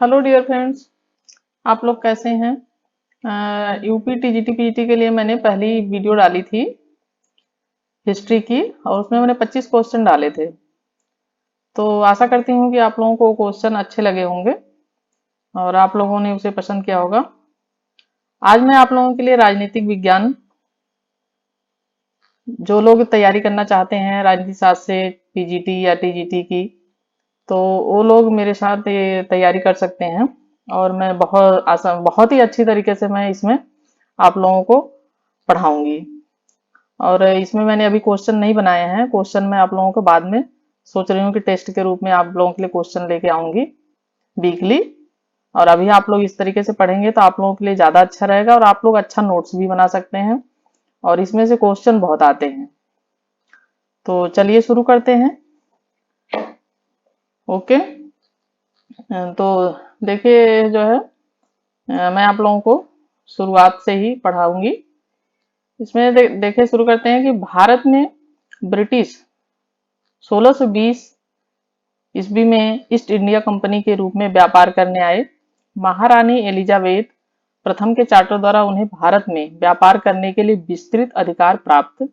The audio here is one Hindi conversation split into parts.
हेलो डियर फ्रेंड्स, आप लोग कैसे हैं। यूपी टीजीटी पीजीटी के लिए मैंने पहली वीडियो डाली थी हिस्ट्री की, और उसमें मैंने 25 क्वेश्चन डाले थे। तो आशा करती हूँ कि आप लोगों को क्वेश्चन अच्छे लगे होंगे और आप लोगों ने उसे पसंद किया होगा। आज मैं आप लोगों के लिए राजनीतिक विज्ञान, जो लोग तैयारी करना चाहते हैं राजनीति शास्त्र से पीजीटी या टीजीटी की, तो वो लोग मेरे साथ ये तैयारी कर सकते हैं। और मैं बहुत ही अच्छी तरीके से मैं इसमें आप लोगों को पढ़ाऊंगी। और इसमें मैंने अभी क्वेश्चन नहीं बनाए हैं, क्वेश्चन मैं आप लोगों को बाद में सोच रही हूँ कि टेस्ट के रूप में आप लोगों के लिए क्वेश्चन लेके आऊंगी वीकली। और अभी आप लोग इस तरीके से पढ़ेंगे तो आप लोगों के लिए ज्यादा अच्छा रहेगा और आप लोग अच्छा नोट्स भी बना सकते हैं। और इसमें से क्वेश्चन बहुत आते हैं। तो चलिए शुरू करते हैं। ओके। तो देखिए जो है, मैं आप लोगों को शुरुआत से ही पढ़ाऊंगी। इसमें देखिए शुरू करते हैं कि भारत में ब्रिटिश 1620 ईस्वी में ईस्ट इंडिया कंपनी के रूप में व्यापार करने आए। महारानी एलिजाबेथ प्रथम के चार्टर द्वारा उन्हें भारत में व्यापार करने के लिए विस्तृत अधिकार प्राप्त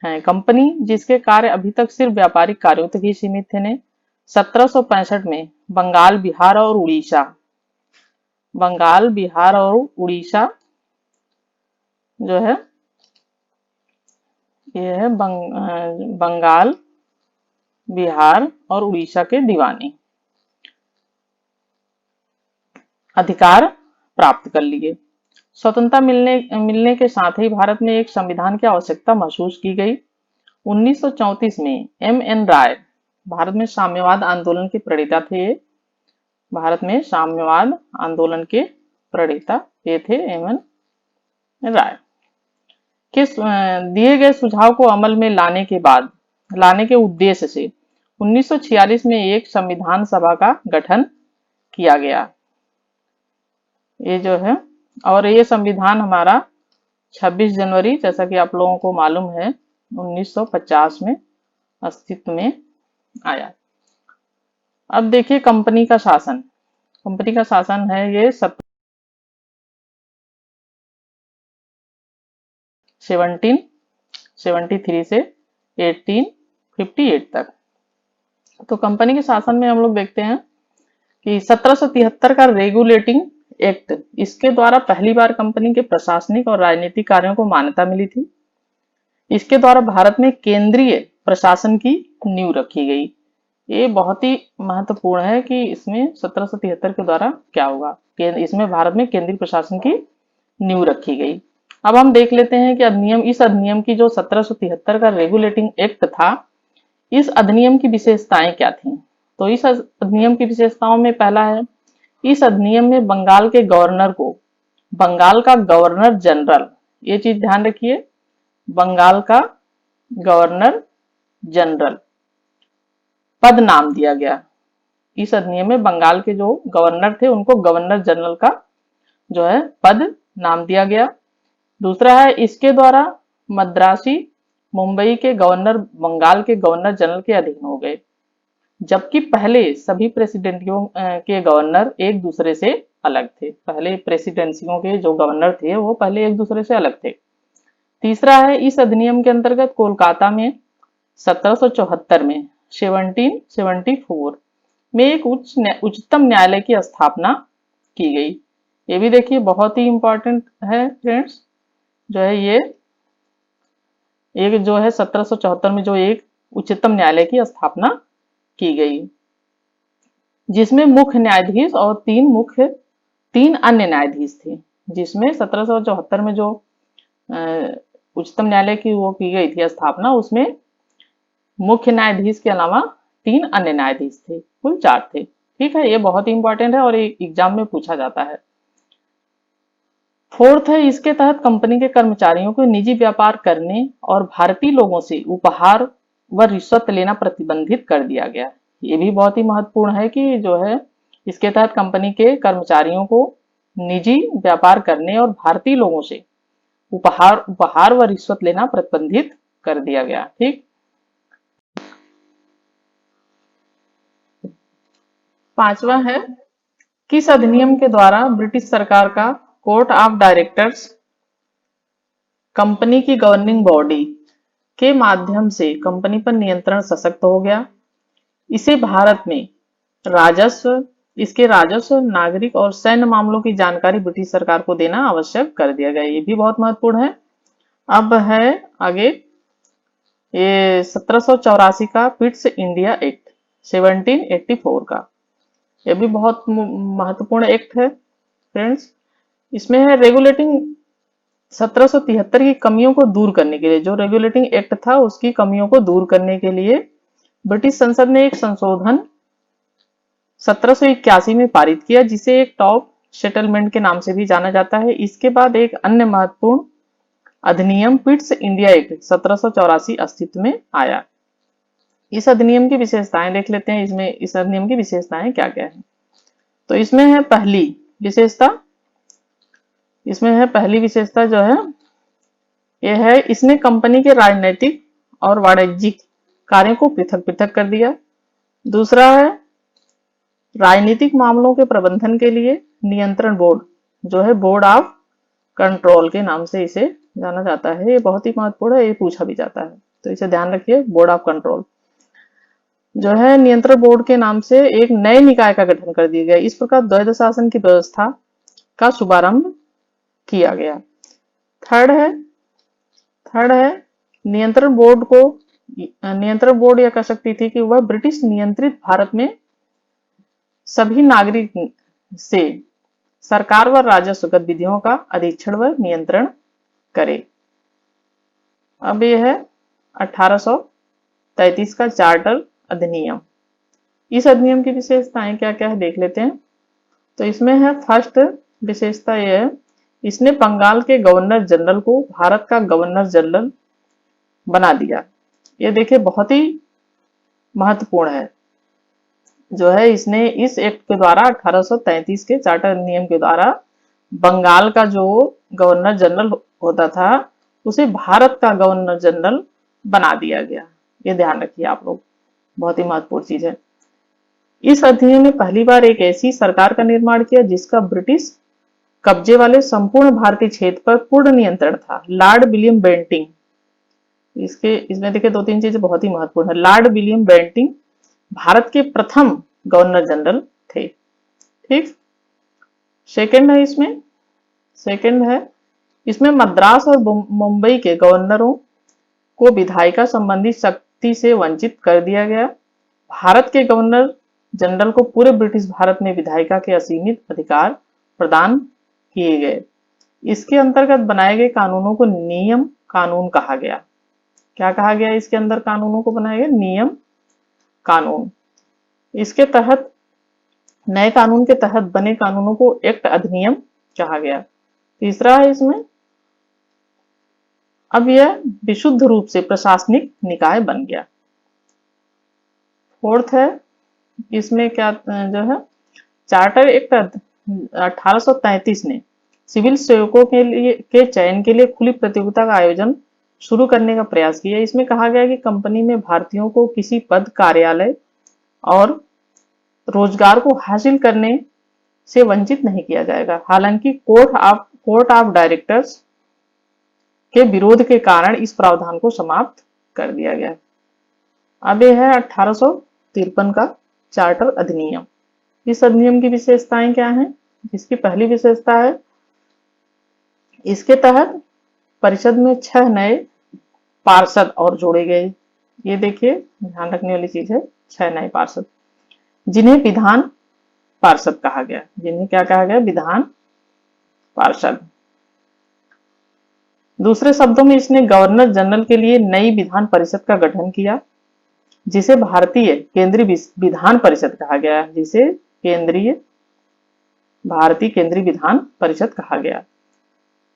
हैं। कंपनी, जिसके कार्य अभी तक सिर्फ व्यापारिक कार्यों तक ही सीमित थे, ने 1765 में बंगाल, बिहार और उड़ीसा जो है, ये है बंगाल, बिहार और उड़ीसा के दीवानी अधिकार प्राप्त कर लिए। स्वतंत्रता मिलने के साथ ही भारत में एक संविधान की आवश्यकता महसूस की गई। 1934 में एम.एन. राय भारत में साम्यवाद आंदोलन के प्रणेता थे। भारत में साम्यवाद आंदोलन के प्रणेता ये थे एम.एन. राय के दिए गए सुझाव को अमल में लाने के उद्देश्य से 1946 में एक संविधान सभा का गठन किया गया। ये जो है, और ये संविधान हमारा 26 जनवरी, जैसा कि आप लोगों को मालूम है, 1950 में अस्तित्व में आया। अब देखिए कंपनी का शासन है ये 1773 से 1858 तक। तो कंपनी के शासन में हम लोग देखते हैं कि 1773 का रेगुलेटिंग एक्ट, इसके द्वारा पहली बार कंपनी के प्रशासनिक और राजनीतिक कार्यों को मान्यता मिली थी। इसके द्वारा भारत में केंद्रीय प्रशासन की नींव रखी गई। ये बहुत ही महत्वपूर्ण है कि इसमें 1773 के द्वारा क्या होगा, इसमें भारत में केंद्रीय प्रशासन की नींव रखी गई। अब हम देख लेते हैं कि इस अधिनियम की जो 1773 का रेगुलेटिंग एक्ट था, इस अधिनियम की विशेषताएं क्या थी। तो इस अधिनियम की विशेषताओं में पहला है, इस अधिनियम में बंगाल के गवर्नर को बंगाल का गवर्नर जनरल, ये चीज ध्यान रखिए, बंगाल का गवर्नर जनरल पद नाम दिया गया। इस अधिनियम में बंगाल के जो गवर्नर थे उनको गवर्नर जनरल का जो है पद नाम दिया गया। दूसरा है, इसके द्वारा मद्रासी, मुंबई के गवर्नर बंगाल के गवर्नर जनरल के अधीन हो गए, जबकि पहले सभी प्रेसिडेंसियों के गवर्नर एक दूसरे से अलग थे। पहले प्रेसिडेंसियों के जो गवर्नर थे वो पहले एक दूसरे से अलग थे। तीसरा है, इस अधिनियम के अंतर्गत कोलकाता में 1774 में 1774 में एक उच्चतम न्यायालय की स्थापना की गई। ये भी देखिए बहुत ही इंपॉर्टेंट है फ्रेंड्स, जो है ये एक जो है 1774 में जो एक उच्चतम न्यायालय की स्थापना की गई, जिसमें मुख्य न्यायाधीश और तीन अन्य न्यायाधीश थे। जिसमें 1774 में जो उच्चतम न्यायालय की वो की गई थी स्थापना, उसमें मुख्य न्यायाधीश के अलावा 3 अन्य न्यायाधीश थे, कुल 4 थे। ठीक है, ये बहुत ही इंपॉर्टेंट है और एग्जाम में पूछा जाता है। फोर्थ है, इसके तहत कंपनी के कर्मचारियों को निजी व्यापार करने और भारतीय लोगों से उपहार व रिश्वत लेना प्रतिबंधित कर दिया गया। ये भी बहुत ही महत्वपूर्ण है कि जो है, इसके तहत कंपनी के कर्मचारियों को निजी व्यापार करने और भारतीय लोगों से उपहार व रिश्वत लेना प्रतिबंधित कर दिया गया। ठीक, पांचवा है, किस अधिनियम के द्वारा ब्रिटिश सरकार का कोर्ट ऑफ डायरेक्टर्स कंपनी की गवर्निंग बॉडी के माध्यम से कंपनी पर नियंत्रण सशक्त हो गया? इसे भारत में राजस्व इसके राजस्व, नागरिक और सैन्य मामलों की जानकारी ब्रिटिश सरकार को देना आवश्यक कर दिया गया। ये भी बहुत महत्वपूर्ण है। अब है आगे ये 1784 का पिट्स इंडिया एक्ट 1784 का। यह भी बहुत महत्वपूर्ण एक्ट है फ्रेंड्स। इसमें है रेगुलेटिंग 1773 की कमियों को दूर करने के लिए, जो रेगुलेटिंग एक्ट था उसकी कमियों को दूर करने के लिए ब्रिटिश संसद ने एक संशोधन 1781 में पारित किया, जिसे एक टॉप सेटलमेंट के नाम से भी जाना जाता है। इसके बाद एक अन्य महत्वपूर्ण अधिनियम पिट्स इंडिया एक्ट 1784 अस्तित्व में आया। इस अधिनियम की विशेषताएं देख लेते हैं। इसमें इस अधिनियम की विशेषताएं क्या क्या है? तो इसमें है पहली विशेषता जो है यह है, इसने कंपनी के राजनीतिक और वाणिज्यिक कार्यों को पृथक पृथक कर दिया। दूसरा है राजनीतिक मामलों के प्रबंधन के लिए नियंत्रण बोर्ड, जो है बोर्ड ऑफ कंट्रोल के नाम से इसे जाना जाता है। ये बहुत ही महत्वपूर्ण है, ये पूछा भी जाता है, तो इसे ध्यान रखिए। बोर्ड ऑफ कंट्रोल जो है नियंत्रण बोर्ड के नाम से एक नए निकाय का गठन कर दिया गया। इस प्रकार द्वैध शासन की व्यवस्था का शुभारंभ किया गया। थर्ड है नियंत्रण बोर्ड यह कह सकती थी कि वह ब्रिटिश नियंत्रित भारत में सभी नागरिक से सरकार व राजस्व गतिविधियों का अधीक्षण व नियंत्रण करे। अब यह है 1833 का चार्टर अधिनियम। इस अधिनियम की विशेषताएं क्या क्या है देख लेते हैं। तो इसमें है फर्स्ट विशेषता यह है, इसने बंगाल के गवर्नर जनरल को भारत का गवर्नर जनरल बना दिया। ये देखिए बहुत ही महत्वपूर्ण है। जो है इसने इस एक्ट के द्वारा 1833 के चार्टर अधिनियम के द्वारा बंगाल का जो गवर्नर जनरल होता था उसे भारत का गवर्नर जनरल बना दिया गया। ये ध्यान रखिए आप लोग, बहुत ही महत्वपूर्ण चीज है। इस अधिनियम ने पहली बार एक ऐसी सरकार का निर्माण किया जिसका ब्रिटिश कब्जे वाले संपूर्ण भारतीय क्षेत्र पर पूर्ण नियंत्रण था। लॉर्ड विलियम बेंटिंग, इसमें देखिए दो तीन चीजें बहुत ही महत्वपूर्ण है। लॉर्ड विलियम बेंटिंग भारत के प्रथम गवर्नर जनरल थे। ठीक। सेकंड है इसमें मद्रास और मुंबई के गवर्नरों को विधायिका संबंधी शक्ति से वंचित कर दिया गया। भारत के गवर्नर जनरल को पूरे ब्रिटिश भारत में विधायिका के असीमित अधिकार प्रदान किए गए। इसके अंतर्गत बनाए गए कानूनों को नियम कानून कहा गया। क्या कहा गया? इसके अंदर कानूनों को बनाए गए नियम कानून। इसके तहत नए कानून के तहत बने कानूनों को एक्ट अधिनियम कहा गया। तीसरा है इसमें अब यह विशुद्ध रूप से प्रशासनिक निकाय बन गया। फोर्थ है इसमें क्या जो है चार्टर एक्ट 1833 ने सिविल सेवकों के चयन के लिए खुली प्रतियोगिता का आयोजन शुरू करने का प्रयास किया। इसमें कहा गया कि कंपनी में भारतीयों को किसी पद, कार्यालय और रोजगार को हासिल करने से वंचित नहीं किया जाएगा। हालांकि कोर्ट ऑफ डायरेक्टर्स के विरोध के कारण इस प्रावधान को समाप्त कर दिया गया। अब यह है 1853 का चार्टर अधिनियम। इस अधिनियम की विशेषताएं क्या हैं? इसकी पहली विशेषता है इसके तहत परिषद में 6 नए पार्षद और जोड़े गए। ये देखिए ध्यान रखने वाली चीज है, 6 नए पार्षद जिन्हें विधान पार्षद कहा गया। जिन्हें क्या कहा गया? विधान पार्षद। दूसरे शब्दों में इसने गवर्नर जनरल के लिए नई विधान परिषद का गठन किया, जिसे भारतीय केंद्रीय विधान परिषद कहा गया। भारतीय केंद्रीय विधान परिषद कहा गया।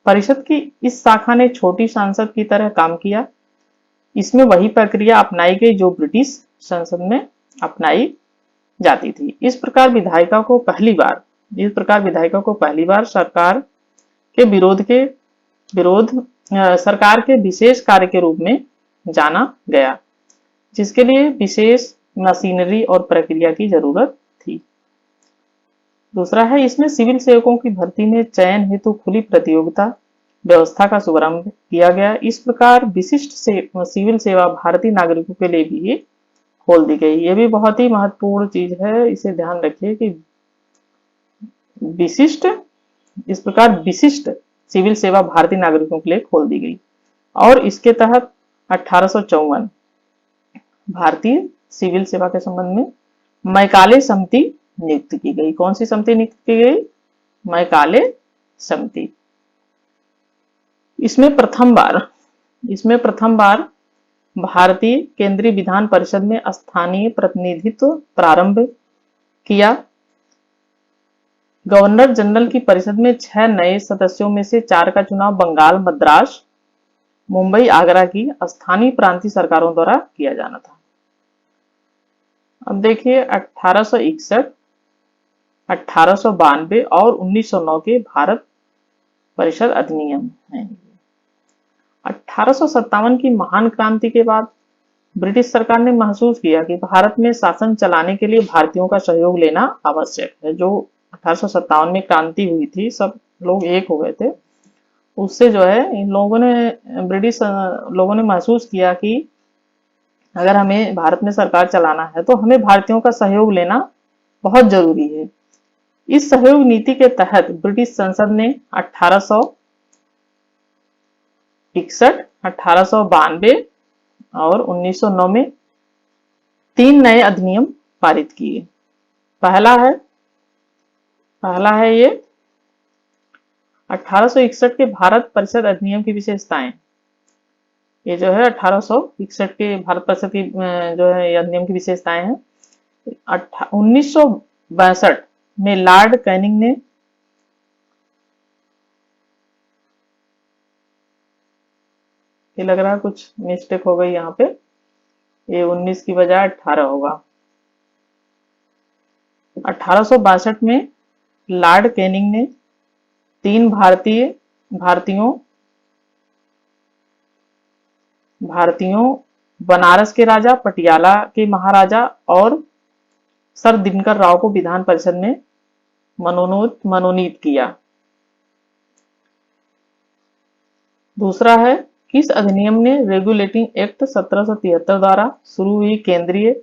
परिषद की इस शाखा ने छोटी संसद की तरह काम किया। इसमें वही प्रक्रिया अपनाई गई जो ब्रिटिश संसद में अपनाई जाती थी। इस प्रकार विधायिका को पहली बार सरकार के विशेष कार्य के रूप में जाना गया, जिसके लिए विशेष मशीनरी और प्रक्रिया की जरूरत थी। दूसरा है, इसमें सिविल सेवकों की भर्ती में चयन हेतु खुली प्रतियोगिता व्यवस्था का शुभारंभ किया गया। इस प्रकार विशिष्ट सिविल सेवा भारतीय नागरिकों के लिए भी खोल दी गई। ये भी बहुत ही महत्वपूर्ण चीज है, इसे ध्यान रखिए कि विशिष्ट, इस प्रकार विशिष्ट सिविल सेवा भारतीय नागरिकों के लिए खोल दी गई। और इसके तहत 1854 भारतीय सिविल सेवा के संबंध में मैकाले समिति नियुक्त की गई। कौन सी समिति नियुक्त की गई? मैकाले समिति। इसमें प्रथम बार भारतीय केंद्रीय विधान परिषद में स्थानीय प्रतिनिधित्व प्रारंभ किया। गवर्नर जनरल की परिषद में 6 नए सदस्यों में से 4 का चुनाव बंगाल, मद्रास, मुंबई, आगरा की स्थानीय प्रांतीय सरकारों द्वारा किया जाना था। अब देखिए 1861, 1892 और 1909 के भारत परिषद अधिनियम है। 1857 की महान क्रांति के बाद ब्रिटिश सरकार ने महसूस किया कि भारत में शासन चलाने के लिए भारतीयों का सहयोग लेना आवश्यक है। जो 1857 में क्रांति हुई थी, सब लोग एक हो गए थे, उससे जो है इन लोगों ने, ब्रिटिश लोगों ने महसूस किया कि अगर हमें भारत में सरकार चलाना है तो हमें भारतीयों का सहयोग लेना बहुत जरूरी है। इस सहयोग नीति के तहत ब्रिटिश संसद ने 1861, 1892 और 1909 में 3 नए अधिनियम पारित किए। पहला है ये 1861 के भारत परिषद अधिनियम की विशेषताएं। ये जो है 1861 के भारत परिषद की जो है अधिनियम की विशेषताएं हैं। 1962 में लॉर्ड कैनिंग ने ये लग रहा है कुछ मिस्टेक हो गई यहाँ पे, ये 19 की बजाय 18 होगा। 1862 में लॉर्ड कैनिंग ने 3 भारतीयों बनारस के राजा, पटियाला के महाराजा और सर दिनकर राव को विधान परिषद में मनोनीत किया। दूसरा है, किस अधिनियम ने रेगुलेटिंग एक्ट 1773 द्वारा शुरू हुई केंद्रीय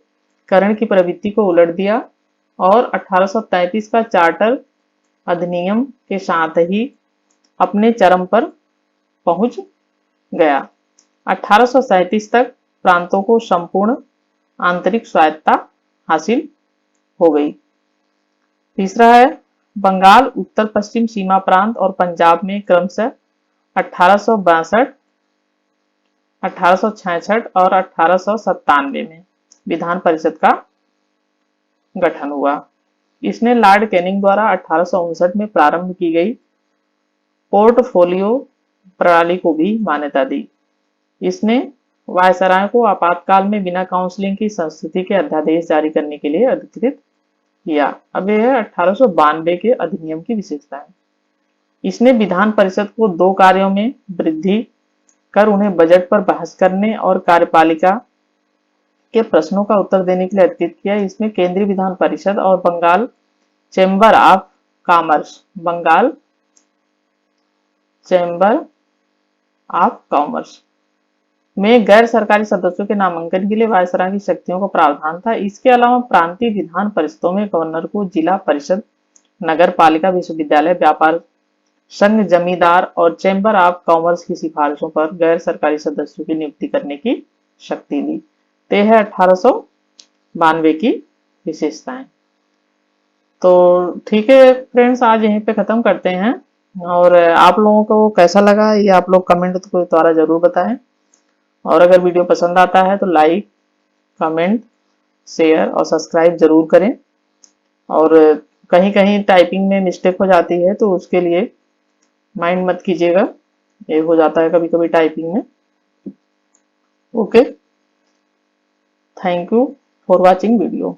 करण की प्रवृत्ति को उलट दिया और 1833 का चार्टर अधिनियम के साथ ही अपने चरम पर पहुंच गया। 1837 तक प्रांतों को संपूर्ण आंतरिक स्वायत्तता हासिल हो गई। तीसरा है, बंगाल, उत्तर पश्चिम सीमा प्रांत और पंजाब में क्रमशः 1862, 1866 और 1897 में विधान परिषद का गठन हुआ। इसने लॉर्ड कैनिंग द्वारा 1859 में प्रारंभ की गई पोर्टफोलियो प्रणाली को भी मान्यता दी। इसने वायसराय को आपातकाल में बिना काउंसिलिंग की संस्तुति के अध्यादेश जारी करने के लिए अधिकृत किया। अब यह है 1892 के अधिनियम की विशेषताएं। इसने विधान परिषद को 2 कार्यों में वृद्धि कर उन्हें बजट पर बहस करने और कार्यपालिका के प्रश्नों का उत्तर देने के लिए अधिकृत किया। इसमें केंद्रीय विधान परिषद और बंगाल चैम्बर ऑफ कॉमर्स में गैर सरकारी सदस्यों के नामांकन के लिए वायसराय की शक्तियों का प्रावधान था। इसके अलावा प्रांतीय विधान परिषदों में गवर्नर को जिला परिषद, नगर पालिका, विश्वविद्यालय, व्यापार संघ, जमींदार और चैम्बर ऑफ कॉमर्स की सिफारिशों पर गैर सरकारी सदस्यों की नियुक्ति करने की शक्ति दी। ते है 1892 की विशेषताएं। तो ठीक है फ्रेंड्स, आज यहीं पे खत्म करते हैं और आप लोगों को कैसा लगा ये आप लोग कमेंट के द्वारा जरूर बताएं। और अगर वीडियो पसंद आता है तो लाइक, कमेंट, शेयर और सब्सक्राइब जरूर करें। और कहीं कहीं टाइपिंग में मिस्टेक हो जाती है तो उसके लिए माइंड मत कीजिएगा, ये हो जाता है कभी कभी टाइपिंग में। Okay, thank you for watching video.